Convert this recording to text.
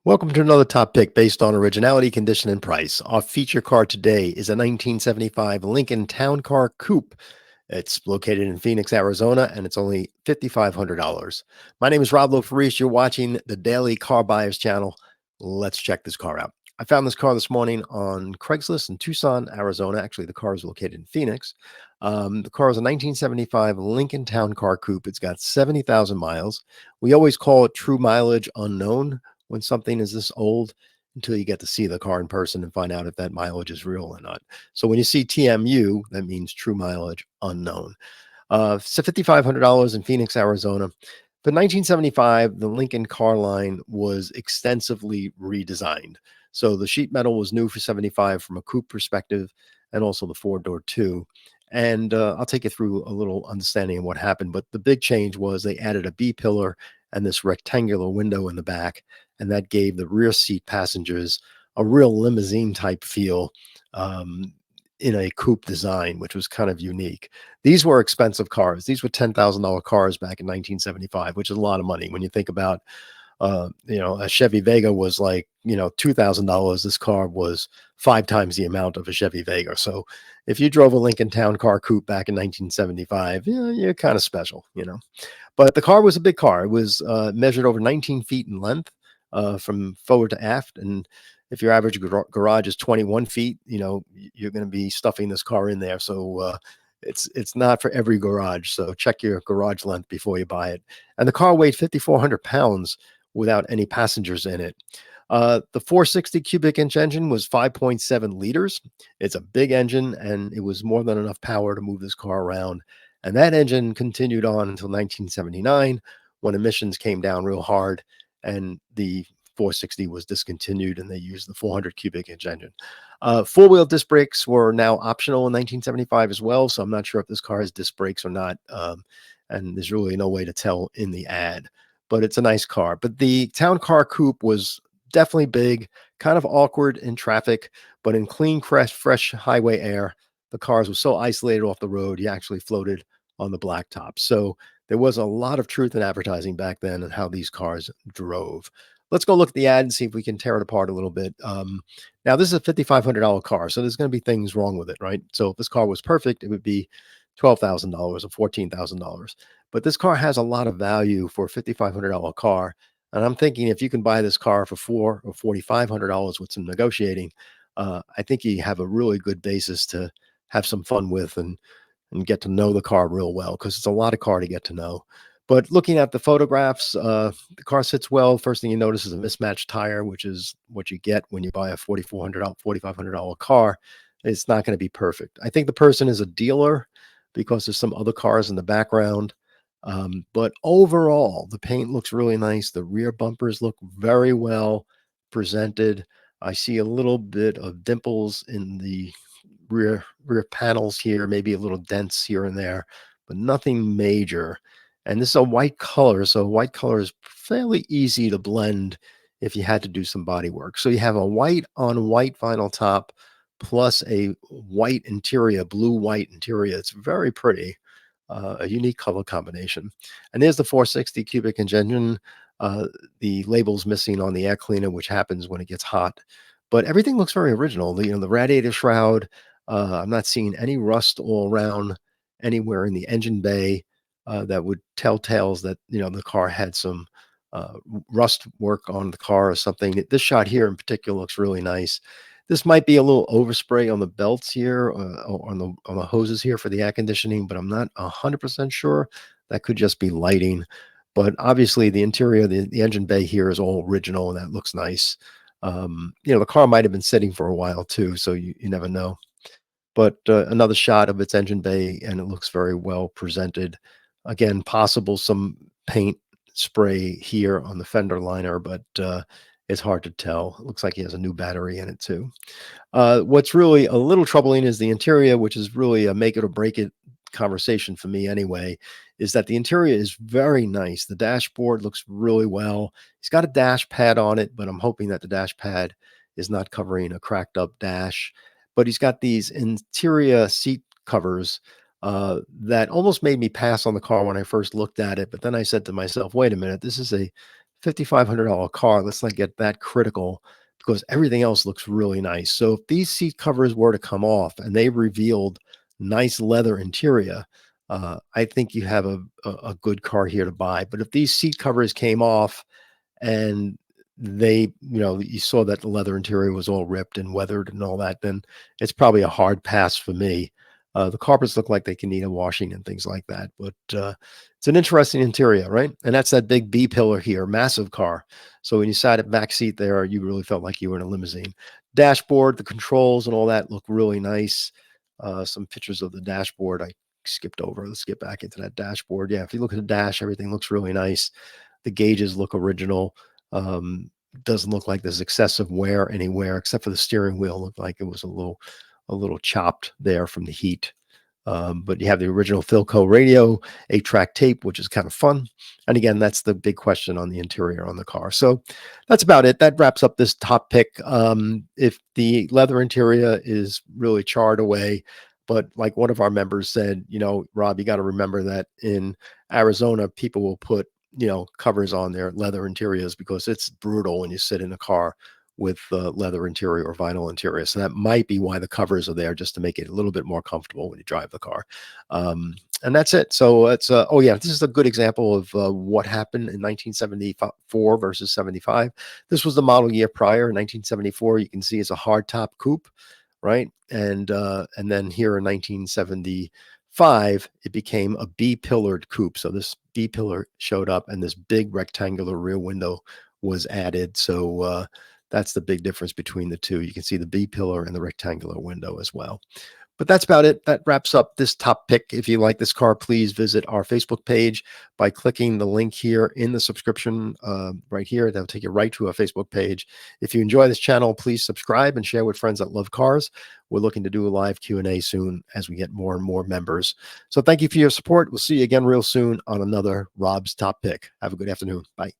Welcome to another top pick based on originality, condition, and price. Our feature car today is a 1975 Lincoln Town Car Coupe. It's located in Phoenix, Arizona, and it's only $5,500. My name is Rob Lofarice. You're watching the Daily Car Buyers channel. Let's check this car out. I found this car this morning on Craigslist in Tucson, Arizona. Actually, the car is located in Phoenix. The car is a 1975 Lincoln Town Car Coupe. It's got 70,000 miles. We always call it true mileage unknown when something is this old until you get to see the car in person and find out if that mileage is real or not. So when you see TMU, that means true mileage unknown. So $5,500 in Phoenix, Arizona. For 1975, the Lincoln car line was extensively redesigned. So the sheet metal was new for 75 from a coupe perspective, and also the four-door too. And I'll take you through a little understanding of what happened. But the big change was they added a B pillar and this rectangular window in the back, and that gave the rear seat passengers a real limousine type feel in a coupe design, which was kind of unique. These were expensive cars. These were $10,000 cars back in 1975, which is a lot of money when you think about a Chevy Vega was like, $2,000. This car was 5 times the amount of a Chevy Vega. So if you drove a Lincoln Town Car Coupe back in 1975, you're kind of special. But the car was a big car. It was measured over 19 feet in length from forward to aft. And if your average garage is 21 feet, you're going to be stuffing this car in there. So it's not for every garage. So check your garage length before you buy it. And the car weighed 5,400 pounds without any passengers in it. The 460 cubic inch engine was 5.7 liters. It's a big engine, and it was more than enough power to move this car around. And that engine continued on until 1979 when emissions came down real hard and the 460 was discontinued and they used the 400 cubic inch engine. Four-wheel disc brakes were now optional in 1975 as well, so I'm not sure if this car has disc brakes or not. And there's really no way to tell in the ad, but it's a nice car. But the Town Car Coupe was definitely big, kind of awkward in traffic, but in clean, fresh highway air, the cars were so isolated off the road, you actually floated on the blacktop. So there was a lot of truth in advertising back then and how these cars drove. Let's go look at the ad and see if we can tear it apart a little bit. Now, this is a $5,500 car, so there's going to be things wrong with it, right? So if this car was perfect, it would be $12,000 or $14,000. But this car has a lot of value for a $5,500 car. And I'm thinking if you can buy this car for $4,000 or $4,500 with some negotiating, I think you have a really good basis to have some fun with and get to know the car real well, because it's a lot of car to get to know. But looking at the photographs, the car sits well. First thing you notice is a mismatched tire, which is what you get when you buy a $4,400, $4,500 car. It's not going to be perfect. I think the person is a dealer because there's some other cars in the background. But overall, the paint looks really nice. The rear bumpers look very well presented. I see a little bit of dimples in the rear panels here, maybe a little dents here and there, but nothing major. And this is a white color, so white color is fairly easy to blend if you had to do some body work. So you have a white on white vinyl top plus a white interior, blue white interior. It's very pretty, a unique color combination. And there's the 460 cubic inch engine. The label's missing on the air cleaner, which happens when it gets hot. But everything looks very original. The radiator shroud, I'm not seeing any rust all around anywhere in the engine bay that would tell tales that the car had some rust work on the car or something. This shot here in particular looks really nice. This might be a little overspray on the belts here, or on the hoses here for the air conditioning, but I'm not 100% sure. That could just be lighting. But obviously, the interior, the engine bay here is all original, and that looks nice. The car might have been sitting for a while too, so you never know. But another shot of its engine bay, and it looks very well presented. Again, possible some paint spray here on the fender liner, but it's hard to tell. It looks like he has a new battery in it too. What's really a little troubling is the interior, which is really a make it or break it conversation for me anyway, is that the interior is very nice. The dashboard looks really well. He's got a dash pad on it, but I'm hoping that the dash pad is not covering a cracked up dash. But he's got these interior seat covers that almost made me pass on the car when I first looked at it. But then I said to myself, wait a minute, this is a $5,500 car. Let's not get that critical because everything else looks really nice. So if these seat covers were to come off and they revealed nice leather interior, I think you have a good car here to buy. But if these seat covers came off and they, you saw that the leather interior was all ripped and weathered and all that, then it's probably a hard pass for me. The carpets look like they can need a washing and things like that, but it's an interesting interior, right? And that's that big B pillar here, massive car. So when you sat at back seat there, you really felt like you were in a limousine. Dashboard, the controls and all that look really nice. Some pictures of the dashboard I skipped over. Let's get back into that dashboard. Yeah, if you look at the dash, everything looks really nice. The gauges look original. Doesn't look like there's excessive wear anywhere, except for the steering wheel. Looked like it was a little chopped there from the heat. But you have the original Philco radio, 8-track tape, which is kind of fun. And again, that's the big question on the interior on the car. So that's about it. That wraps up this top pick. If the leather interior is really charred away, but like one of our members said, Rob, you got to remember that in Arizona, people will put, covers on their leather interiors because it's brutal when you sit in a car with leather interior or vinyl interior. So that might be why the covers are there, just to make it a little bit more comfortable when you drive the car. And that's it. So it's, oh yeah, this is a good example of what happened in 1974 versus 75. This was the model year prior, 1974. You can see it's a hardtop coupe, right? And then here in 1975, it became a B-pillared coupe. So this B pillar showed up and this big rectangular rear window was added. So that's the big difference between the two. You can see the B pillar and the rectangular window as well. But that's about it. That wraps up this top pick. If you like this car, please visit our Facebook page by clicking the link here in the subscription right here. That'll take you right to our Facebook page. If you enjoy this channel, please subscribe and share with friends that love cars. We're looking to do a live Q&A soon as we get more and more members. So thank you for your support. We'll see you again real soon on another Rob's Top Pick. Have a good afternoon. Bye.